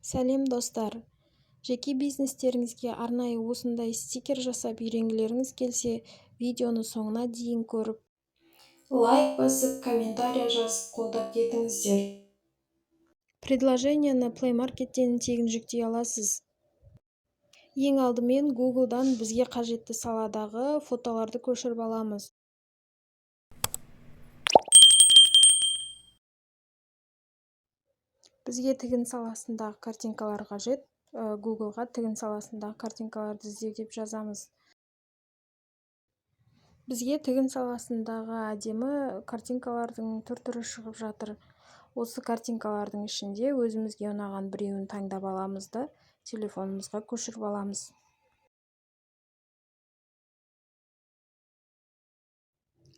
Сәлем достар! Жеке бизнестеріңізге арнайы осындай стикер жасап үйренгілеріңіз келсе, видеоны соңына дейін көріп, лайк басып, комментария жазып қолдап кетіңіздер. Предложениені Play Market'тен тегін жүктей аласыз. Ең алдымен Google'дан бізге қажетті саладағы фотоларды көшіріп аламыз. Бізге тігін саласындағы картинкалар қажет. Google'ға тігін саласындағы картинкаларды іздеу деп жазамыз. Бізге тігін саласындағы әдемі картинкалардың түр-түрі шығып жатыр. Осы картинкалардың ішінде өзімізге ұнаған біреуін таңдап аламыз да телефонымызға көшіріп аламыз.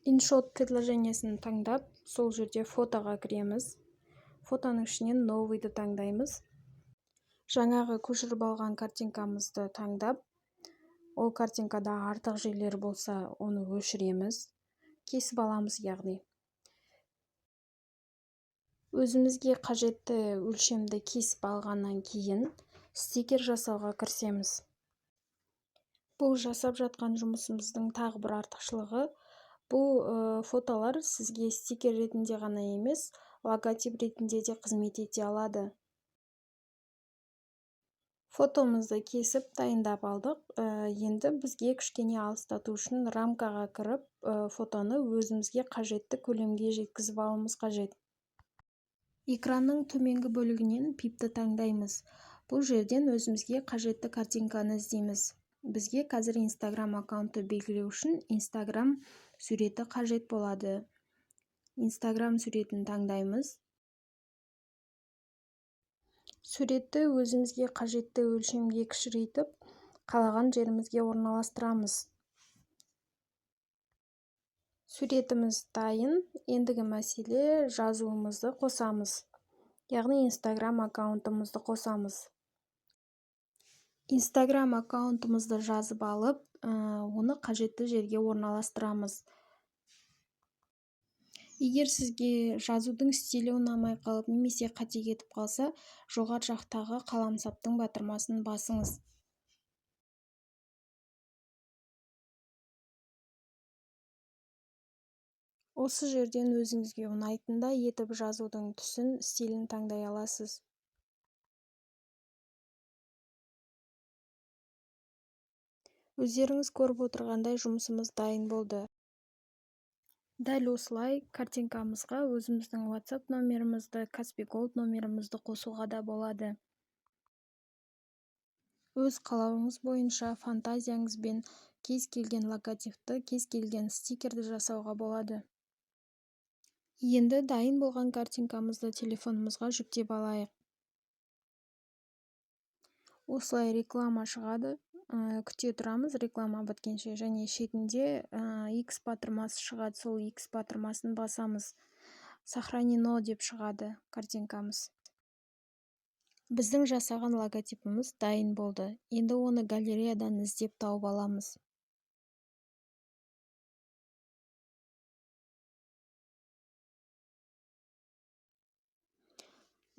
InShot предложениесін таңдап, сол жерде фотоға кіреміз. Фотоның ішінен новыйды таңдаймыз. Жаңағы көшіріп алған картинкамызды таңдап, ол картинкада артық жерлер болса, оны өшіреміз. Кесіп аламыз яғни. Өзімізге қажетті өлшемді кесіп алғаннан кейін стикер жасауға кірісеміз. Бұл жасап жатқан жұмысымыздың тағы бір артықшылығы. Бұл фотолар сізге стикер ретінде ғана емес, логотип ретінде де қызмет ете алады. Фотомызды кесіп дайындап алдық. Енді бізге кішкене алыстату үшін рамкаға кіріп, фотоны өзімізге қажетті көлемге жеткізіп алуымыз қажет. Экранның төменгі бөлігінен пипті таңдаймыз. Бұл жерден өзімізге қажетті картинканы іздейміз. Бізге қазір Instagram аккаунтты белгілеу үшін Instagram суреті қажет болады. Instagram суретін таңдаймыз. Суретті өзімізге қажетті өлшемге кішірейтіп, қалаған жерімізге орналастырамыз. Суретіміз дайын. Ендігі мәселе жазуымызды қосамыз. Яғни Instagram аккаунтымызды қосамыз. Instagram аккаунтымызды жазып алып, оны қажетті жерге орналастырамыз. Егер сізге жазудың стилі ұнамай қалып, немесе қате кетіп қалса, жоғары жақтағы қаламсаптың батырмасын басыңыз. Осы жерден өзіңізге ұнайтындай етіп жазудың түсін, стилін таңдай аласыз. Өздеріңіз көріп отырғандай жұмысымыз дайын болды. Дәл осылай картинкамызға өзіміздің WhatsApp номерімізді, Kaspi Gold номерімізді қосуға да болады. Өз қалауыңыз бойынша фантазияңызбен кез келген логотипті, кез келген стикерді жасауға болады. Енді дайын болған картинкамызды телефонымызға жүктеп алайық. Осылай реклама шығады. Күте тұрамыз реклама біткенше, және шетінде X батырмасы шығады, сол X батырмасын басамыз. Сохранено деп шығады картинкамыз. Біздің жасаған логотипіміз дайын болды. Енді оны галереядан іздеп тауып аламыз.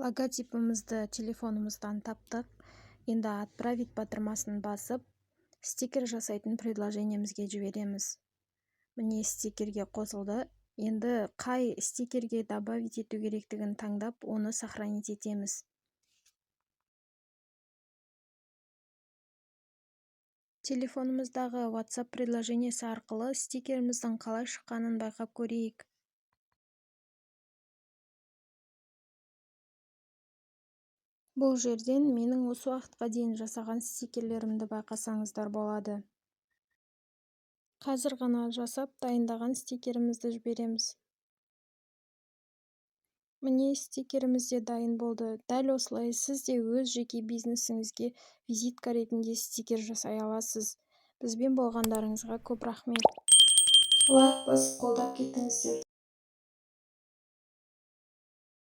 Логотипімізді телефонымыздан таптық. Енді отправить батырмасын басып, стикер жасайтын предложениемізге жібереміз. Міне стикерге қосылды. Енді қай стикерге добавить ету керектігін таңдап, оны сохранить етеміз. Телефонымыздағы WhatsApp предложениесі арқылы стикеріміздің қалай шыққанын байқап көрейік. Бұл жерден менің осы уақытқа дейін жасаған стикерлерімді байқасаңыздар болады. Қазір ғана жасап дайындаған стикерімізді жібереміз. Міне стикеріміз де дайын болды. Дәл осылай сіз де өз жеке бизнесіңізге визитка ретінде стикер жасай аласыз. Бізбен болғандарыңызға көп рахмет. Лайк басып қолдап кетіңіздер.